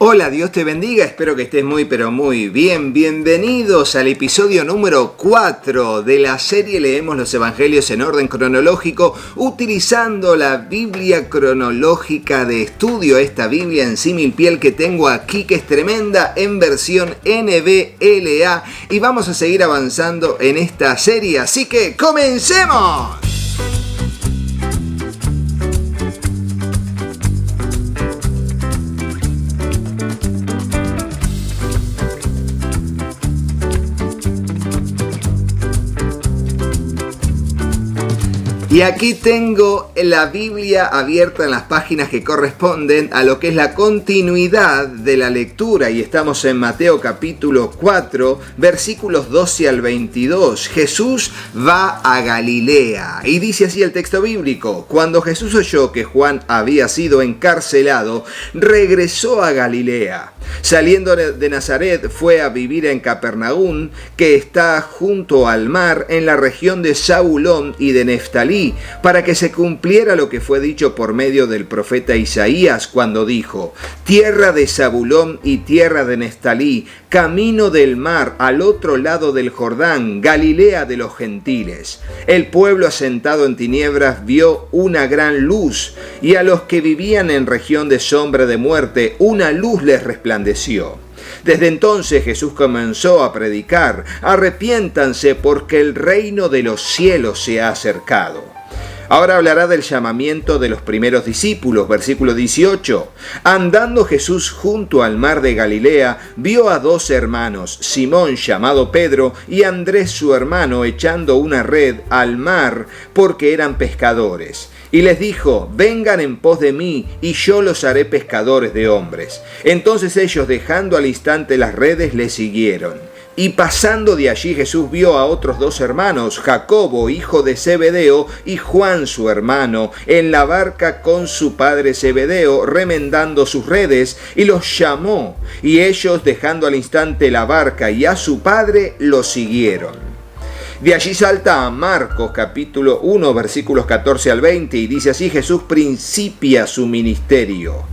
Hola, Dios te bendiga, espero que estés muy pero muy bien. Bienvenidos al episodio número 4 de la serie Leemos los Evangelios en orden cronológico, utilizando la Biblia cronológica de estudio, esta Biblia en símil piel que tengo aquí, que es tremenda, en versión NBLA, y vamos a seguir avanzando en esta serie, así que ¡comencemos! Y aquí tengo la Biblia abierta en las páginas que corresponden a lo que es la continuidad de la lectura. Y estamos en Mateo capítulo 4, versículos 12 al 22. Jesús va a Galilea. Y dice así el texto bíblico: Cuando Jesús oyó que Juan había sido encarcelado, regresó a Galilea. Saliendo de Nazaret, fue a vivir en Capernaum, que está junto al mar, en la región de Zabulón y de Neftalí, para que se cumpliera lo que fue dicho por medio del profeta Isaías, cuando dijo: Tierra de Zabulón y tierra de Neftalí, camino del mar, al otro lado del Jordán, Galilea de los gentiles. El pueblo asentado en tiniebras vio una gran luz, y a los que vivían en región de sombra de muerte, una luz les resplandeció. Desde entonces Jesús comenzó a predicar: arrepiéntanse, porque el reino de los cielos se ha acercado. Ahora hablará del llamamiento de los primeros discípulos, versículo 18. Andando Jesús junto al mar de Galilea, vio a dos hermanos, Simón llamado Pedro y Andrés su hermano, echando una red al mar porque eran pescadores. Y les dijo: vengan en pos de mí, y yo los haré pescadores de hombres. Entonces ellos, dejando al instante las redes, le siguieron. Y pasando de allí, Jesús vio a otros dos hermanos, Jacobo, hijo de Zebedeo, y Juan, su hermano, en la barca con su padre Zebedeo, remendando sus redes, y los llamó. Y ellos, dejando al instante la barca y a su padre, lo siguieron. De allí salta a Marcos capítulo 1, versículos 14 al 20, y dice así: Jesús principia su ministerio.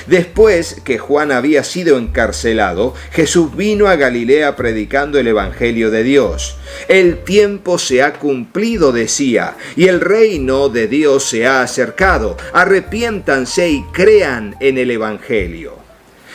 Después que Juan había sido encarcelado, Jesús vino a Galilea predicando el Evangelio de Dios. El tiempo se ha cumplido, decía, y el reino de Dios se ha acercado. Arrepiéntanse y crean en el Evangelio.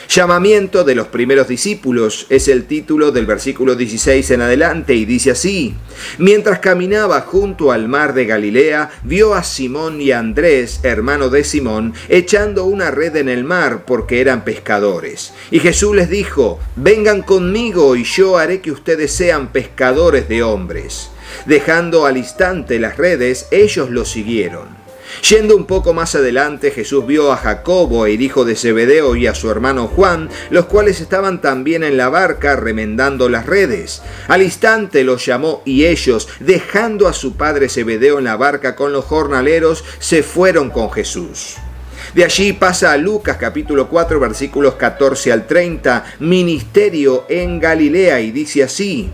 Llamamiento de los primeros discípulos es el título del versículo 16 en adelante, y dice así: Mientras caminaba junto al mar de Galilea, vio a Simón y a Andrés, hermano de Simón, echando una red en el mar porque eran pescadores. Y Jesús les dijo: vengan conmigo y yo haré que ustedes sean pescadores de hombres. Dejando al instante las redes, ellos lo siguieron. Yendo un poco más adelante, Jesús vio a Jacobo, el hijo de Zebedeo, y a su hermano Juan, los cuales estaban también en la barca remendando las redes. Al instante los llamó, y ellos, dejando a su padre Zebedeo en la barca con los jornaleros, se fueron con Jesús. De allí pasa a Lucas capítulo 4, versículos 14 al 30, ministerio en Galilea, y dice así: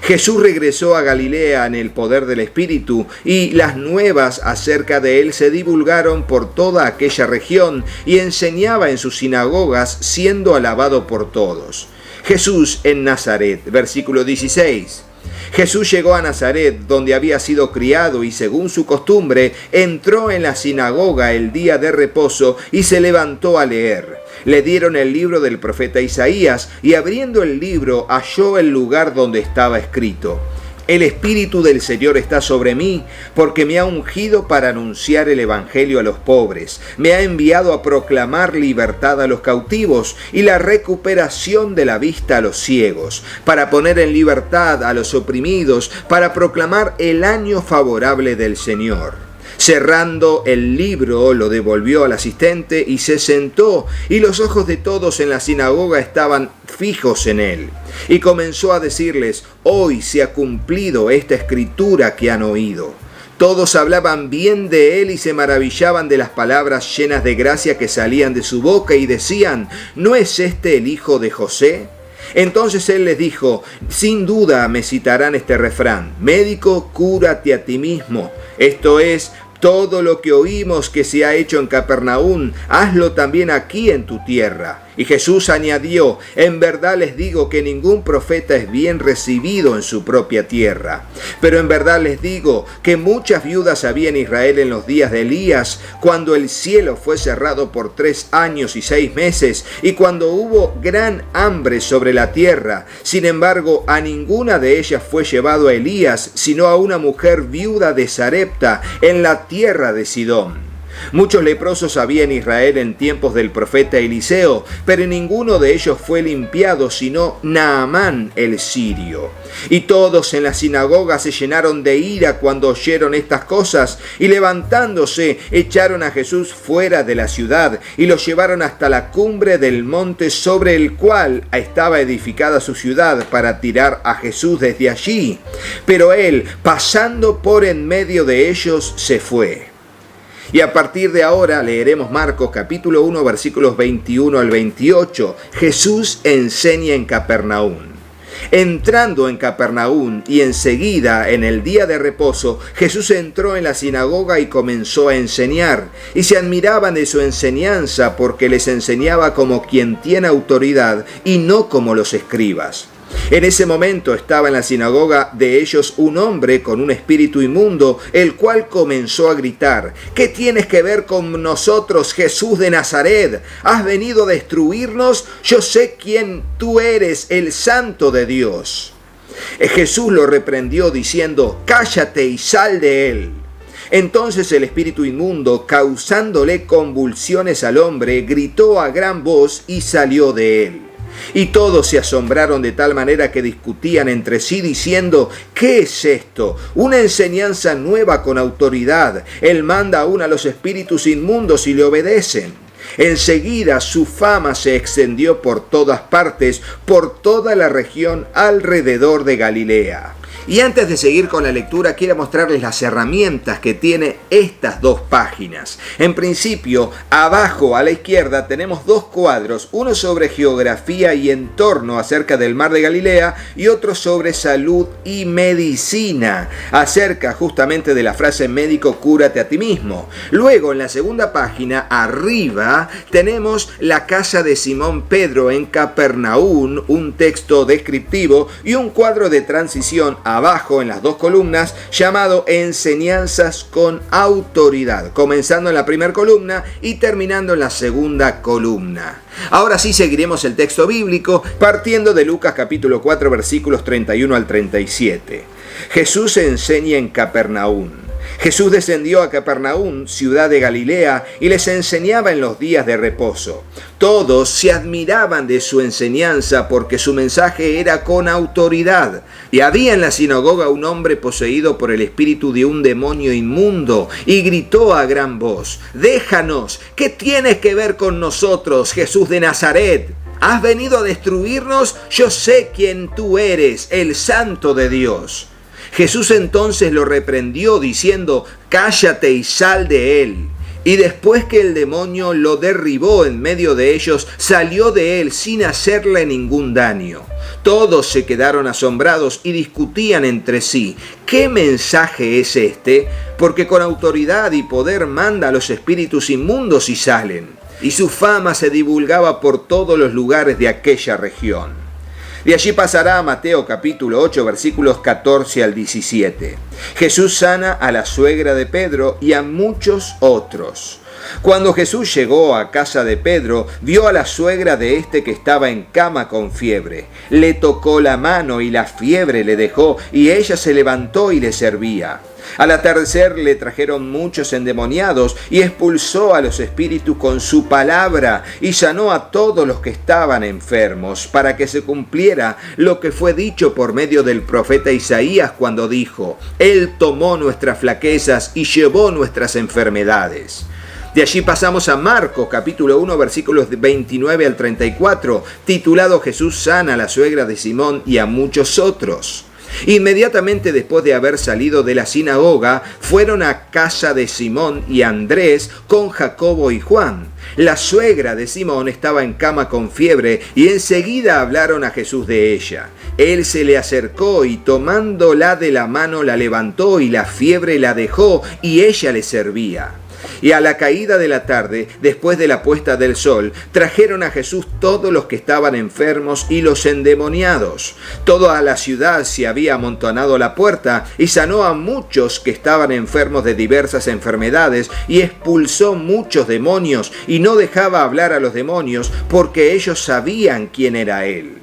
Jesús regresó a Galilea en el poder del Espíritu, y las nuevas acerca de él se divulgaron por toda aquella región, y enseñaba en sus sinagogas, siendo alabado por todos. Jesús en Nazaret, versículo 16. Jesús llegó a Nazaret, donde había sido criado, y según su costumbre, entró en la sinagoga el día de reposo y se levantó a leer. Le dieron el libro del profeta Isaías, y abriendo el libro halló el lugar donde estaba escrito: El Espíritu del Señor está sobre mí, porque me ha ungido para anunciar el Evangelio a los pobres. Me ha enviado a proclamar libertad a los cautivos y la recuperación de la vista a los ciegos, para poner en libertad a los oprimidos, para proclamar el año favorable del Señor. Cerrando el libro, lo devolvió al asistente y se sentó, y los ojos de todos en la sinagoga estaban fijos en él. Y comenzó a decirles: hoy se ha cumplido esta escritura que han oído. Todos hablaban bien de él y se maravillaban de las palabras llenas de gracia que salían de su boca, y decían: ¿no es este el hijo de José? Entonces él les dijo: sin duda me citarán este refrán: médico, cúrate a ti mismo. Esto es, todo lo que oímos que se ha hecho en Capernaum, hazlo también aquí en tu tierra. Y Jesús añadió: en verdad les digo que ningún profeta es bien recibido en su propia tierra. Pero en verdad les digo que muchas viudas había en Israel en los días de Elías, cuando el cielo fue cerrado por 3 años y 6 meses, y cuando hubo gran hambre sobre la tierra. Sin embargo, a ninguna de ellas fue llevado a Elías, sino a una mujer viuda de Sarepta, en la tierra de Sidón. Muchos leprosos había en Israel en tiempos del profeta Eliseo, pero ninguno de ellos fue limpiado, sino Naamán el sirio. Y todos en la sinagoga se llenaron de ira cuando oyeron estas cosas, y levantándose echaron a Jesús fuera de la ciudad, y lo llevaron hasta la cumbre del monte sobre el cual estaba edificada su ciudad, para tirar a Jesús desde allí. Pero él, pasando por en medio de ellos, se fue. Y a partir de ahora leeremos Marcos capítulo 1 versículos 21 al 28. Jesús enseña en Capernaum. Entrando en Capernaum y enseguida en el día de reposo, Jesús entró en la sinagoga y comenzó a enseñar. Y se admiraban de su enseñanza, porque les enseñaba como quien tiene autoridad y no como los escribas. En ese momento estaba en la sinagoga de ellos un hombre con un espíritu inmundo, el cual comenzó a gritar: ¿qué tienes que ver con nosotros, Jesús de Nazaret? ¿Has venido a destruirnos? Yo sé quién tú eres, el Santo de Dios. Jesús lo reprendió diciendo: cállate y sal de él. Entonces el espíritu inmundo, causándole convulsiones al hombre, gritó a gran voz y salió de él. Y todos se asombraron de tal manera que discutían entre sí diciendo: ¿qué es esto? Una enseñanza nueva con autoridad. Él manda aún a los espíritus inmundos y le obedecen. Enseguida su fama se extendió por todas partes, por toda la región alrededor de Galilea. Y antes de seguir con la lectura, quiero mostrarles las herramientas que tiene estas 2 páginas. En principio, abajo a la izquierda tenemos 2 cuadros, uno sobre geografía y entorno acerca del mar de Galilea y otro sobre salud y medicina, acerca justamente de la frase médico cúrate a ti mismo. Luego, en la segunda página, arriba, tenemos la casa de Simón Pedro en Capernaum, un texto descriptivo y un cuadro de transición abajo en las 2 columnas llamado Enseñanzas con autoridad, comenzando en la primera columna y terminando en la segunda columna. Ahora sí seguiremos el texto bíblico partiendo de Lucas capítulo 4 versículos 31 al 37. Jesús enseña en Capernaum. Jesús descendió a Capernaum, ciudad de Galilea, y les enseñaba en los días de reposo. Todos se admiraban de su enseñanza porque su mensaje era con autoridad. Y había en la sinagoga un hombre poseído por el espíritu de un demonio inmundo, y gritó a gran voz: déjanos, ¿qué tienes que ver con nosotros, Jesús de Nazaret? ¿Has venido a destruirnos? Yo sé quién tú eres, el Santo de Dios. Jesús entonces lo reprendió diciendo: cállate y sal de él. Y después que el demonio lo derribó en medio de ellos, salió de él sin hacerle ningún daño. Todos se quedaron asombrados y discutían entre sí: ¿qué mensaje es este? Porque con autoridad y poder manda a los espíritus inmundos y salen. Y su fama se divulgaba por todos los lugares de aquella región. De allí pasará a Mateo capítulo 8 versículos 14 al 17. Jesús sana a la suegra de Pedro y a muchos otros. Cuando Jesús llegó a casa de Pedro, vio a la suegra de este que estaba en cama con fiebre. Le tocó la mano y la fiebre le dejó, y ella se levantó y le servía. Al atardecer le trajeron muchos endemoniados y expulsó a los espíritus con su palabra y sanó a todos los que estaban enfermos, para que se cumpliera lo que fue dicho por medio del profeta Isaías cuando dijo: Él tomó nuestras flaquezas y llevó nuestras enfermedades. De allí pasamos a Marcos capítulo 1 versículos 29 al 34, titulado Jesús sana a la suegra de Simón y a muchos otros. Inmediatamente después de haber salido de la sinagoga, fueron a casa de Simón y Andrés con Jacobo y Juan. La suegra de Simón estaba en cama con fiebre y enseguida hablaron a Jesús de ella. Él se le acercó y tomándola de la mano la levantó y la fiebre la dejó y ella le servía. Y a la caída de la tarde, después de la puesta del sol, trajeron a Jesús todos los que estaban enfermos y los endemoniados. Toda la ciudad se había amontonado a la puerta y sanó a muchos que estaban enfermos de diversas enfermedades y expulsó muchos demonios y no dejaba hablar a los demonios porque ellos sabían quién era él.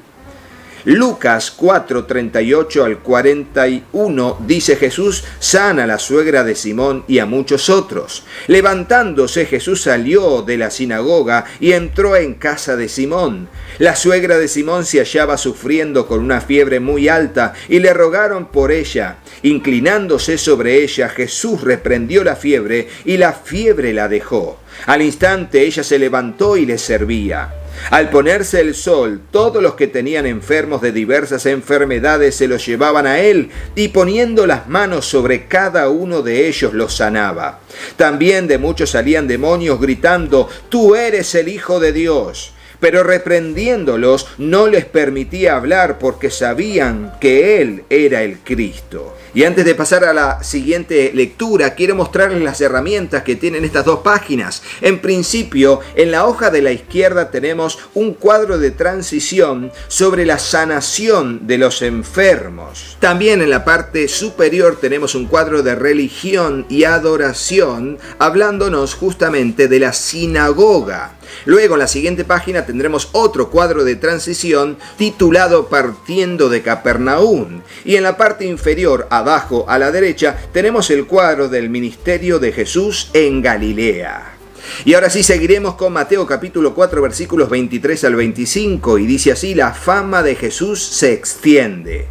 Lucas 4, 38 al 41 dice: Jesús sana a la suegra de Simón y a muchos otros. Levantándose, Jesús salió de la sinagoga y entró en casa de Simón. La suegra de Simón se hallaba sufriendo con una fiebre muy alta y le rogaron por ella. Inclinándose sobre ella, Jesús reprendió la fiebre y la fiebre la dejó. Al instante ella se levantó y les servía. Al ponerse el sol, todos los que tenían enfermos de diversas enfermedades se los llevaban a él, y poniendo las manos sobre cada uno de ellos los sanaba. También de muchos salían demonios gritando: «Tú eres el Hijo de Dios». Pero reprendiéndolos no les permitía hablar porque sabían que él era el Cristo. Y antes de pasar a la siguiente lectura, quiero mostrarles las herramientas que tienen estas dos páginas. En principio, en la hoja de la izquierda tenemos un cuadro de transición sobre la sanación de los enfermos. También en la parte superior tenemos un cuadro de religión y adoración, hablándonos justamente de la sinagoga. Luego en la siguiente página tendremos otro cuadro de transición titulado Partiendo de Capernaum. Y en la parte inferior, abajo a la derecha, tenemos el cuadro del ministerio de Jesús en Galilea. Y ahora sí seguiremos con Mateo capítulo 4 versículos 23 al 25 y dice así: la fama de Jesús se extiende.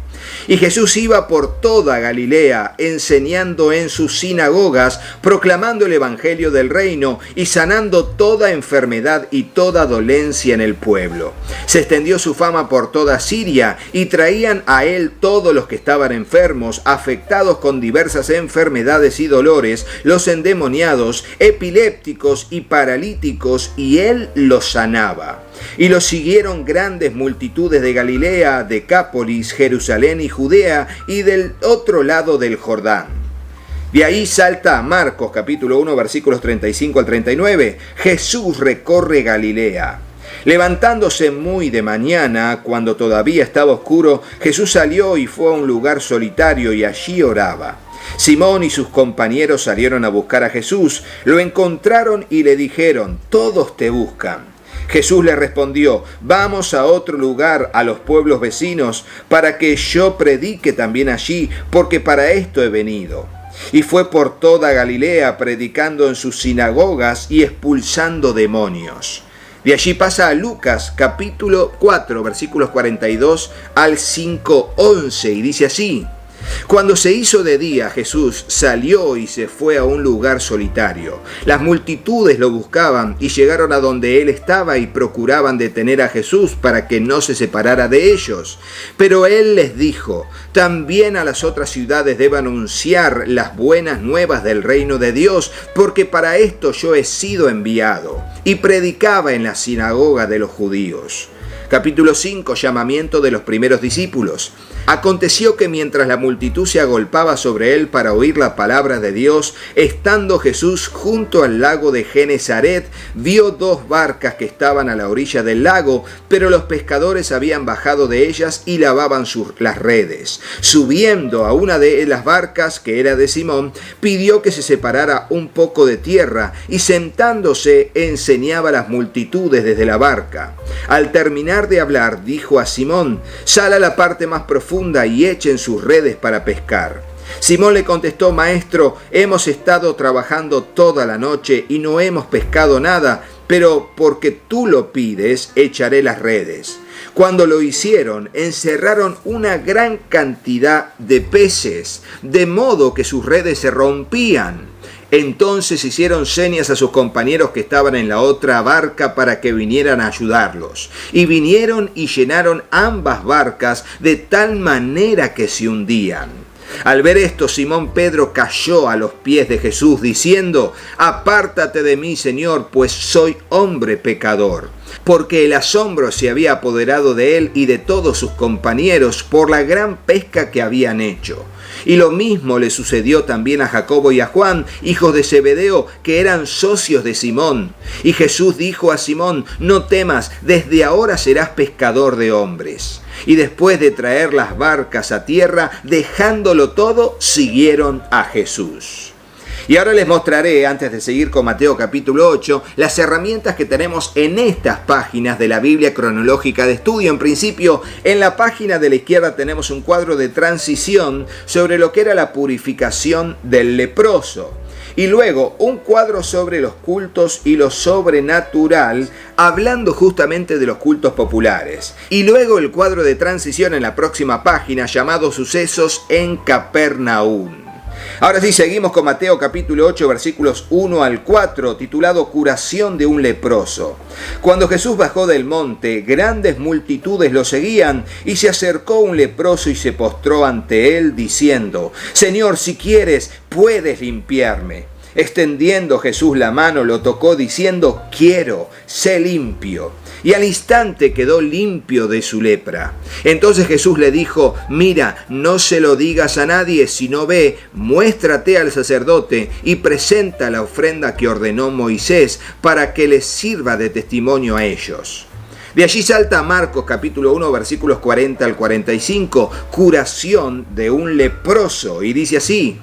Y Jesús iba por toda Galilea, enseñando en sus sinagogas, proclamando el evangelio del reino y sanando toda enfermedad y toda dolencia en el pueblo. Se extendió su fama por toda Siria y traían a él todos los que estaban enfermos, afectados con diversas enfermedades y dolores, los endemoniados, epilépticos y paralíticos, y él los sanaba. Y lo siguieron grandes multitudes de Galilea, Decápolis, Jerusalén y Judea, y del otro lado del Jordán. De ahí salta a Marcos capítulo 1 versículos 35 al 39. Jesús recorre Galilea. Levantándose muy de mañana, cuando todavía estaba oscuro, Jesús salió y fue a un lugar solitario y allí oraba. Simón y sus compañeros salieron a buscar a Jesús, lo encontraron y le dijeron: todos te buscan. Jesús le respondió: vamos a otro lugar, a los pueblos vecinos, para que yo predique también allí, porque para esto he venido. Y fue por toda Galilea, predicando en sus sinagogas y expulsando demonios. De allí pasa a Lucas capítulo 4 versículos 42 al 5:11 y dice así: cuando se hizo de día, Jesús salió y se fue a un lugar solitario. Las multitudes lo buscaban y llegaron a donde él estaba y procuraban detener a Jesús para que no se separara de ellos. Pero él les dijo: también a las otras ciudades debo anunciar las buenas nuevas del reino de Dios, porque para esto yo he sido enviado. Y predicaba en la sinagoga de los judíos. Capítulo 5, llamamiento de los primeros discípulos. Aconteció que mientras la multitud se agolpaba sobre él para oír la palabra de Dios, estando Jesús junto al lago de Genesaret, vio dos barcas que estaban a la orilla del lago, pero los pescadores habían bajado de ellas y lavaban las redes. Subiendo a una de las barcas, que era de Simón, pidió que se separara un poco de tierra y sentándose enseñaba a las multitudes desde la barca. Al terminar de hablar, dijo a Simón: sal a la parte más profunda y echen sus redes para pescar. Simón le contestó: maestro, hemos estado trabajando toda la noche y no hemos pescado nada, pero porque tú lo pides, echaré las redes. Cuando lo hicieron, encerraron una gran cantidad de peces, de modo que sus redes se rompían. Entonces hicieron señas a sus compañeros que estaban en la otra barca para que vinieran a ayudarlos. Y vinieron y llenaron ambas barcas de tal manera que se hundían. Al ver esto, Simón Pedro cayó a los pies de Jesús diciendo: apártate de mí, Señor, pues soy hombre pecador. Porque el asombro se había apoderado de él y de todos sus compañeros por la gran pesca que habían hecho. Y lo mismo le sucedió también a Jacobo y a Juan, hijos de Zebedeo, que eran socios de Simón. Y Jesús dijo a Simón: no temas, desde ahora serás pescador de hombres. Y después de traer las barcas a tierra, dejándolo todo, siguieron a Jesús. Y ahora les mostraré, antes de seguir con Mateo capítulo 8, las herramientas que tenemos en estas páginas de la Biblia cronológica de estudio. En principio, en la página de la izquierda tenemos un cuadro de transición sobre lo que era la purificación del leproso. Y luego un cuadro sobre los cultos y lo sobrenatural, hablando justamente de los cultos populares. Y luego el cuadro de transición en la próxima página, llamado Sucesos en Capernaum. Ahora sí, seguimos con Mateo capítulo 8, versículos 1 al 4, titulado Curación de un leproso. Cuando Jesús bajó del monte, grandes multitudes lo seguían, y se acercó un leproso y se postró ante él, diciendo: Señor, si quieres, puedes limpiarme. Extendiendo Jesús la mano, lo tocó, diciendo: quiero, sé limpio. Y al instante quedó limpio de su lepra. Entonces Jesús le dijo: mira, no se lo digas a nadie, sino ve, muéstrate al sacerdote y presenta la ofrenda que ordenó Moisés para que les sirva de testimonio a ellos. De allí salta Marcos capítulo 1 versículos 40 al 45, curación de un leproso, y dice así: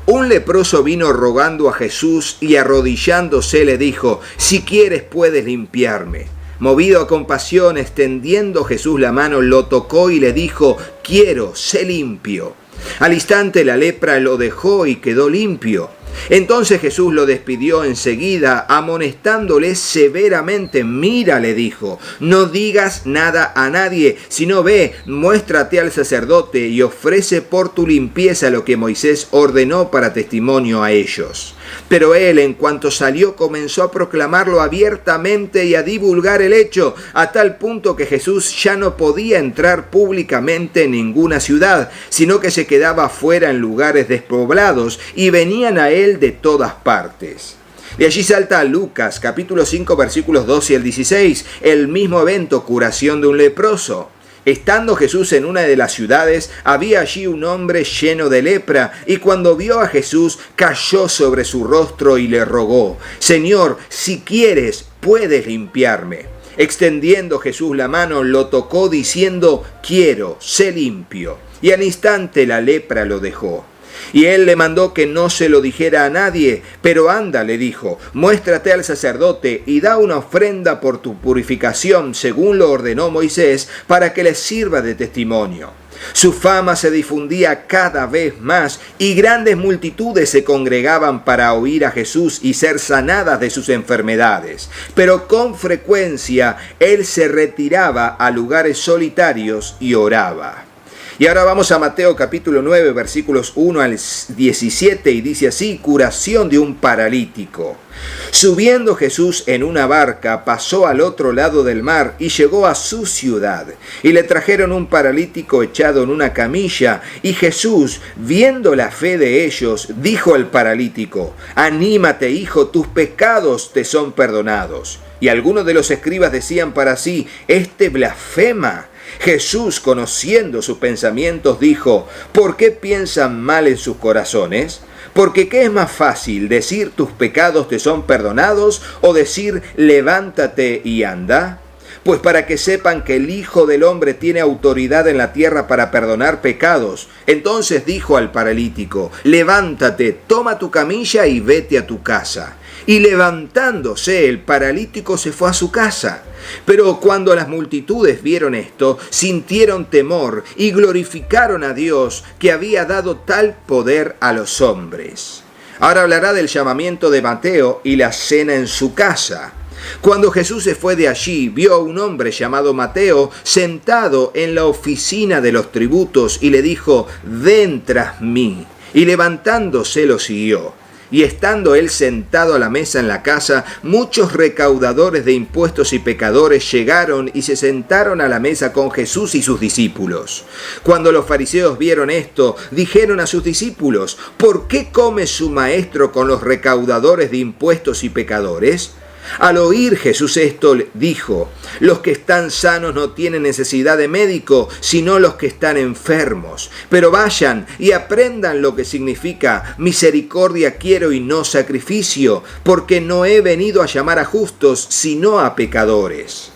un leproso vino rogando a Jesús y arrodillándose le dijo: si quieres puedes limpiarme. Movido a compasión, extendiendo Jesús la mano, lo tocó y le dijo: quiero, sé limpio. Al instante la lepra lo dejó y quedó limpio. Entonces Jesús lo despidió enseguida, amonestándole severamente. Mira, le dijo, no digas nada a nadie, sino ve, muéstrate al sacerdote y ofrece por tu limpieza lo que Moisés ordenó para testimonio a ellos. Pero él, en cuanto salió, comenzó a proclamarlo abiertamente y a divulgar el hecho, a tal punto que Jesús ya no podía entrar públicamente en ninguna ciudad, sino que se quedaba fuera en lugares despoblados, y venían a él de todas partes. De allí salta a Lucas, capítulo 5, versículos 12 al 16, el mismo evento, curación de un leproso. Estando Jesús en una de las ciudades, había allí un hombre lleno de lepra, y cuando vio a Jesús, cayó sobre su rostro y le rogó: Señor, si quieres, puedes limpiarme. Extendiendo Jesús la mano, lo tocó diciendo: quiero, sé limpio. Y al instante la lepra lo dejó. Y él le mandó que no se lo dijera a nadie, pero anda, le dijo, muéstrate al sacerdote y da una ofrenda por tu purificación, según lo ordenó Moisés, para que les sirva de testimonio. Su fama se difundía cada vez más, y grandes multitudes se congregaban para oír a Jesús y ser sanadas de sus enfermedades. Pero con frecuencia él se retiraba a lugares solitarios y oraba. Y ahora vamos a Mateo capítulo 9, versículos 1 al 17, y dice así: curación de un paralítico. Subiendo Jesús en una barca, pasó al otro lado del mar y llegó a su ciudad. Y le trajeron un paralítico echado en una camilla, y Jesús, viendo la fe de ellos, dijo al paralítico: anímate, hijo, tus pecados te son perdonados. Y algunos de los escribas decían para sí: este blasfema. Jesús, conociendo sus pensamientos, dijo: ¿por qué piensan mal en sus corazones? Porque ¿qué es más fácil, decir tus pecados te son perdonados, o decir levántate y anda? Pues para que sepan que el Hijo del Hombre tiene autoridad en la tierra para perdonar pecados. Entonces dijo al paralítico: levántate, toma tu camilla y vete a tu casa. Y levantándose, el paralítico se fue a su casa. Pero cuando las multitudes vieron esto, sintieron temor y glorificaron a Dios, que había dado tal poder a los hombres. Ahora hablará del llamamiento de Mateo y la cena en su casa. Cuando Jesús se fue de allí, vio a un hombre llamado Mateo sentado en la oficina de los tributos y le dijo: ven tras mí. Y levantándose lo siguió. Y estando él sentado a la mesa en la casa, muchos recaudadores de impuestos y pecadores llegaron y se sentaron a la mesa con Jesús y sus discípulos. Cuando los fariseos vieron esto, dijeron a sus discípulos: ¿por qué come su maestro con los recaudadores de impuestos y pecadores? Al oír Jesús esto, dijo: los que están sanos no tienen necesidad de médico, sino los que están enfermos. Pero vayan y aprendan lo que significa: misericordia quiero y no sacrificio, porque no he venido a llamar a justos, sino a pecadores.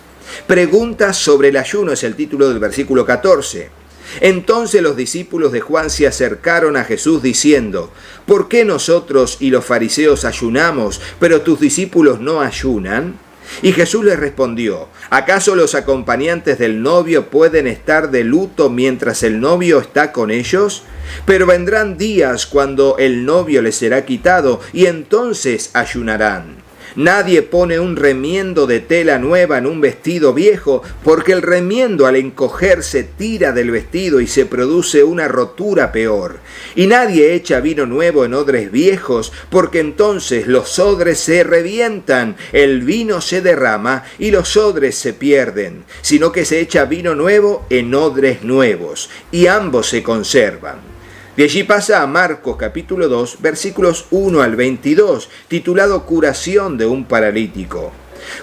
Preguntas sobre el ayuno es el título del versículo 14. Entonces los discípulos de Juan se acercaron a Jesús diciendo: ¿por qué nosotros y los fariseos ayunamos, pero tus discípulos no ayunan? Y Jesús les respondió: ¿acaso los acompañantes del novio pueden estar de luto mientras el novio está con ellos? Pero vendrán días cuando el novio les será quitado, y entonces ayunarán. Nadie pone un remiendo de tela nueva en un vestido viejo, porque el remiendo al encogerse tira del vestido y se produce una rotura peor. Y nadie echa vino nuevo en odres viejos, porque entonces los odres se revientan, el vino se derrama y los odres se pierden, sino que se echa vino nuevo en odres nuevos, y ambos se conservan. De allí pasa a Marcos capítulo 2, versículos 1 al 22, titulado Curación de un paralítico.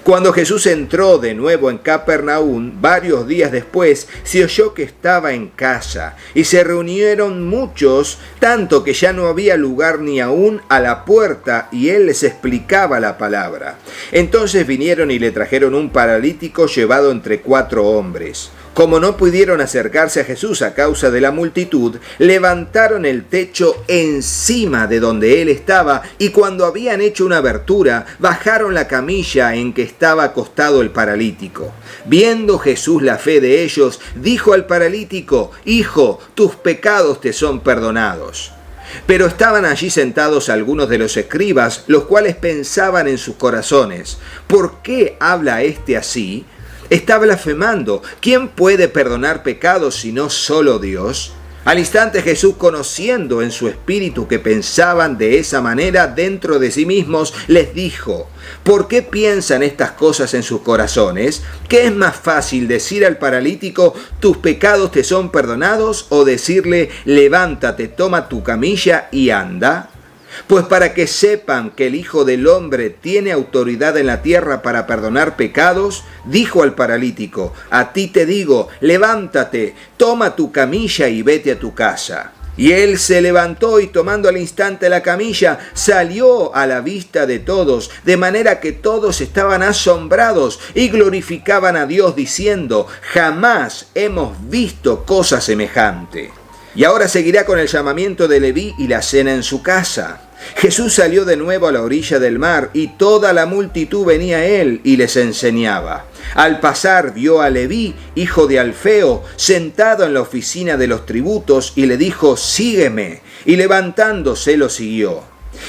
Cuando Jesús entró de nuevo en Capernaum, varios días después, se oyó que estaba en casa, y se reunieron muchos, tanto que ya no había lugar ni aún a la puerta, y él les explicaba la palabra. Entonces vinieron y le trajeron un paralítico llevado entre 4 hombres. Como no pudieron acercarse a Jesús a causa de la multitud, levantaron el techo encima de donde él estaba, y cuando habían hecho una abertura, bajaron la camilla en que estaba acostado el paralítico. Viendo Jesús la fe de ellos, dijo al paralítico: hijo, tus pecados te son perdonados. Pero estaban allí sentados algunos de los escribas, los cuales pensaban en sus corazones: ¿por qué habla éste así? Está blasfemando. ¿Quién puede perdonar pecados sino solo Dios? Al instante Jesús, conociendo en su espíritu que pensaban de esa manera dentro de sí mismos, les dijo: ¿por qué piensan estas cosas en sus corazones? ¿Qué es más fácil, decir al paralítico: tus pecados te son perdonados, o decirle: levántate, toma tu camilla y anda? Pues para que sepan que el Hijo del Hombre tiene autoridad en la tierra para perdonar pecados, dijo al paralítico: a ti te digo, levántate, toma tu camilla y vete a tu casa. Y él se levantó y, tomando al instante la camilla, salió a la vista de todos, de manera que todos estaban asombrados y glorificaban a Dios diciendo: jamás hemos visto cosa semejante. Y ahora seguirá con el llamamiento de Leví y la cena en su casa. Jesús salió de nuevo a la orilla del mar, y toda la multitud venía a él y les enseñaba. Al pasar vio a Leví, hijo de Alfeo, sentado en la oficina de los tributos, y le dijo: sígueme. Y levantándose lo siguió.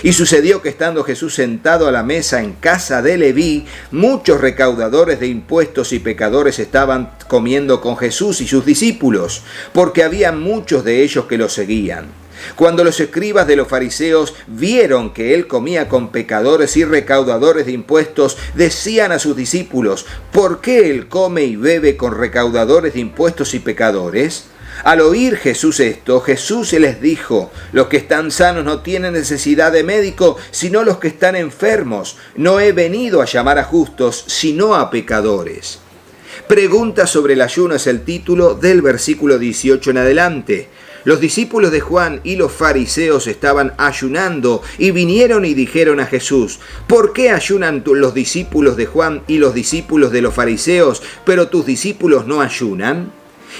Y sucedió que, estando Jesús sentado a la mesa en casa de Leví, muchos recaudadores de impuestos y pecadores estaban comiendo con Jesús y sus discípulos, porque había muchos de ellos que lo seguían. Cuando los escribas de los fariseos vieron que él comía con pecadores y recaudadores de impuestos, decían a sus discípulos: ¿por qué él come y bebe con recaudadores de impuestos y pecadores? Al oír Jesús esto, Jesús les dijo: los que están sanos no tienen necesidad de médico, sino los que están enfermos. No he venido a llamar a justos, sino a pecadores. Pregunta sobre el ayuno es el título del versículo 18 en adelante. Los discípulos de Juan y los fariseos estaban ayunando y vinieron y dijeron a Jesús: ¿por qué ayunan los discípulos de Juan y los discípulos de los fariseos, pero tus discípulos no ayunan?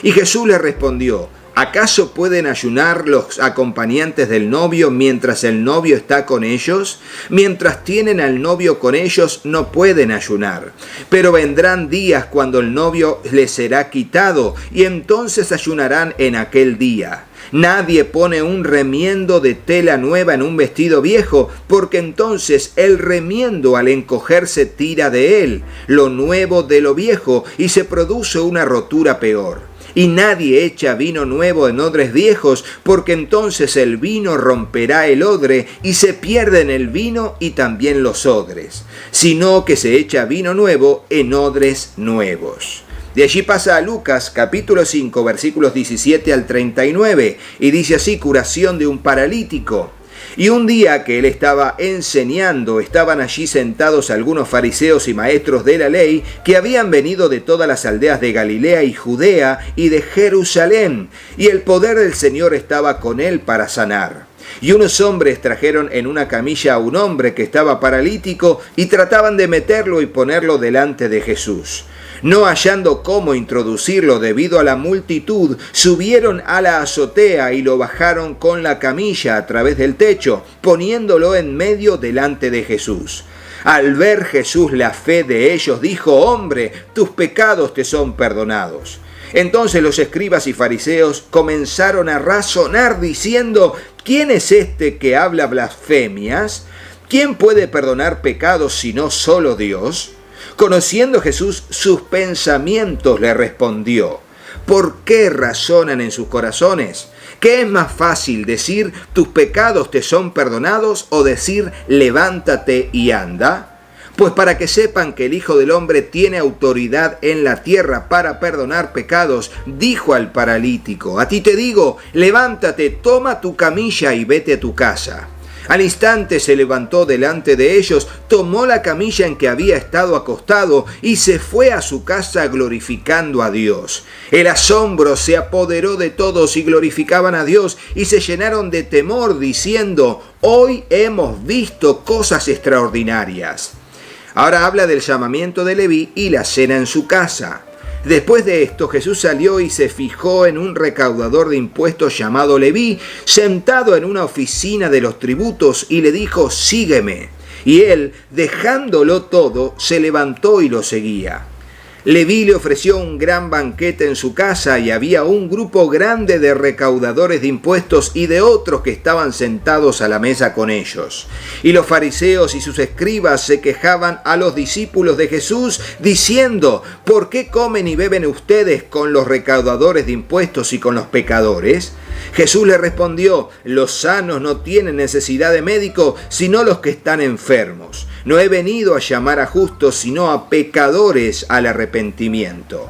Y Jesús les respondió: ¿acaso pueden ayunar los acompañantes del novio mientras el novio está con ellos? Mientras tienen al novio con ellos no pueden ayunar. Pero vendrán días cuando el novio les será quitado, y entonces ayunarán en aquel día. Nadie pone un remiendo de tela nueva en un vestido viejo, porque entonces el remiendo al encogerse tira de él lo nuevo de lo viejo, y se produce una rotura peor. Y nadie echa vino nuevo en odres viejos, porque entonces el vino romperá el odre, y se pierden el vino y también los odres, sino que se echa vino nuevo en odres nuevos. De allí pasa a Lucas capítulo 5 versículos 17 al 39 y dice así: curación de un paralítico. Y un día que él estaba enseñando, estaban allí sentados algunos fariseos y maestros de la ley que habían venido de todas las aldeas de Galilea y Judea y de Jerusalén, y el poder del Señor estaba con él para sanar. Y unos hombres trajeron en una camilla a un hombre que estaba paralítico y trataban de meterlo y ponerlo delante de Jesús. No hallando cómo introducirlo debido a la multitud, subieron a la azotea y lo bajaron con la camilla a través del techo, poniéndolo en medio delante de Jesús. Al ver Jesús la fe de ellos, dijo: «Hombre, tus pecados te son perdonados». Entonces los escribas y fariseos comenzaron a razonar diciendo: «¿Quién es este que habla blasfemias? ¿Quién puede perdonar pecados sino solo Dios?». Conociendo Jesús sus pensamientos, le respondió: «¿Por qué razonan en sus corazones? ¿Qué es más fácil, decir tus pecados te son perdonados o decir levántate y anda? Pues para que sepan que el Hijo del Hombre tiene autoridad en la tierra para perdonar pecados, dijo al paralítico: a ti te digo, levántate, toma tu camilla y vete a tu casa». Al instante se levantó delante de ellos, tomó la camilla en que había estado acostado y se fue a su casa glorificando a Dios. El asombro se apoderó de todos y glorificaban a Dios y se llenaron de temor diciendo: «Hoy hemos visto cosas extraordinarias». Ahora habla del llamamiento de Leví y la cena en su casa. Después de esto, Jesús salió y se fijó en un recaudador de impuestos llamado Leví, sentado en una oficina de los tributos, y le dijo: «Sígueme». Y él, dejándolo todo, se levantó y lo seguía. Leví le ofreció un gran banquete en su casa y había un grupo grande de recaudadores de impuestos y de otros que estaban sentados a la mesa con ellos. Y los fariseos y sus escribas se quejaban a los discípulos de Jesús diciendo: «¿Por qué comen y beben ustedes con los recaudadores de impuestos y con los pecadores?». Jesús le respondió: «Los sanos no tienen necesidad de médico, sino los que están enfermos. No he venido a llamar a justos, sino a pecadores al arrepentimiento».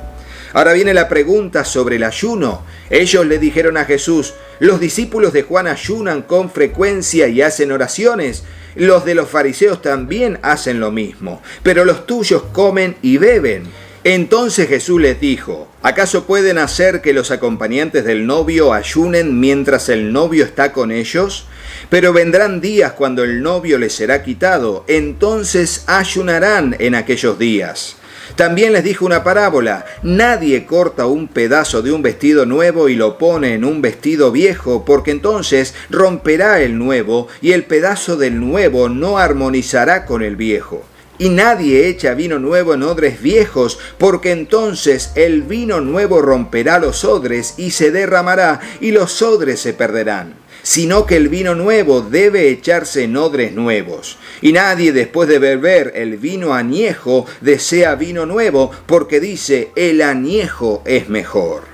Ahora viene la pregunta sobre el ayuno. Ellos le dijeron a Jesús: «Los discípulos de Juan ayunan con frecuencia y hacen oraciones. Los de los fariseos también hacen lo mismo, pero los tuyos comen y beben». Entonces Jesús les dijo: «¿Acaso pueden hacer que los acompañantes del novio ayunen mientras el novio está con ellos? Pero vendrán días cuando el novio les será quitado, entonces ayunarán en aquellos días». También les dijo una parábola: «Nadie corta un pedazo de un vestido nuevo y lo pone en un vestido viejo, porque entonces romperá el nuevo y el pedazo del nuevo no armonizará con el viejo. Y nadie echa vino nuevo en odres viejos, porque entonces el vino nuevo romperá los odres y se derramará, y los odres se perderán. Sino que el vino nuevo debe echarse en odres nuevos. Y nadie, después de beber el vino añejo, desea vino nuevo, porque dice: el añejo es mejor».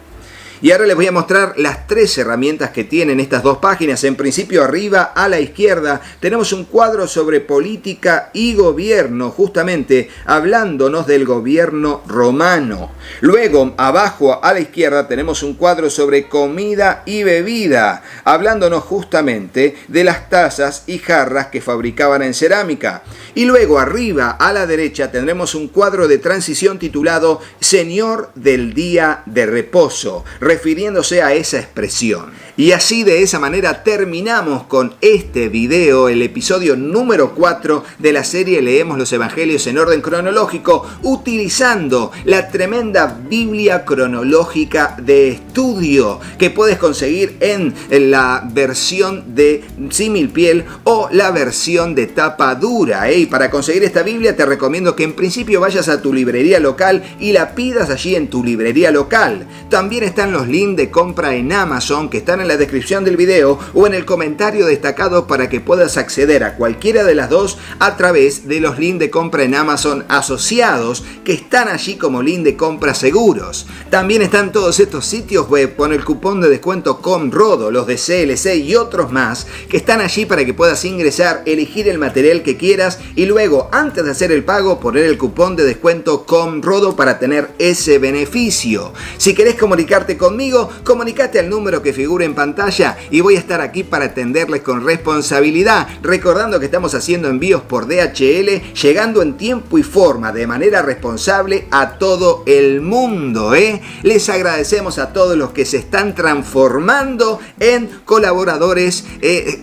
Y ahora les voy a mostrar las 3 herramientas que tienen estas 2 páginas. En principio, arriba a la izquierda tenemos un cuadro sobre política y gobierno, justamente hablándonos del gobierno romano. Luego, abajo a la izquierda tenemos un cuadro sobre comida y bebida, hablándonos justamente de las tazas y jarras que fabricaban en cerámica. Y luego, arriba a la derecha tendremos un cuadro de transición titulado Señor del día de reposo, refiriéndose a esa expresión. Y así, de esa manera, terminamos con este video, el episodio número 4 de la serie Leemos los Evangelios en orden cronológico, utilizando la tremenda Biblia cronológica de estudio que puedes conseguir en la versión de símil piel o la versión de tapa dura. Y para conseguir esta Biblia te recomiendo que en principio vayas a tu librería local y la pidas allí en tu librería local. También están los links de compra en Amazon que están en la descripción del video o en el comentario destacado para que puedas acceder a cualquiera de las dos a través de los links de compra en Amazon asociados que están allí como link de compra seguros. También están todos estos sitios web con el cupón de descuento COMRODO, los de CLC y otros más que están allí para que puedas ingresar, elegir el material que quieras y luego, antes de hacer el pago, poner el cupón de descuento COMRODO para tener ese beneficio. Si querés comunicarte conmigo, comunicate al número que figura en pantalla y voy a estar aquí para atenderles con responsabilidad. Recordando que estamos haciendo envíos por DHL, llegando en tiempo y forma, de manera responsable a todo el mundo, ¿eh? Les agradecemos a todos los que se están transformando en colaboradores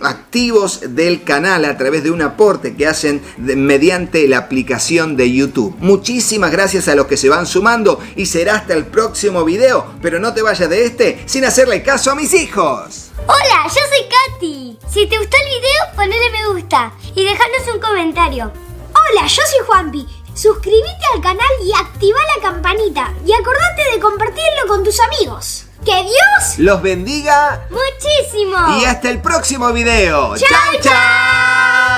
activos del canal a través de un aporte que hacen mediante la aplicación de YouTube. Muchísimas gracias a los que se van sumando y será hasta el próximo video, pero no te vayas de este sin hacerle caso a mis hijos. Hola, yo soy Katy. Si te gustó el video, ponle me gusta y dejanos un comentario. Hola, yo soy Juanpi. Suscríbete al canal y activa la campanita. Y acordate de compartirlo con tus amigos. ¡Que Dios los bendiga muchísimo! Y hasta el próximo video. ¡Chao, chao!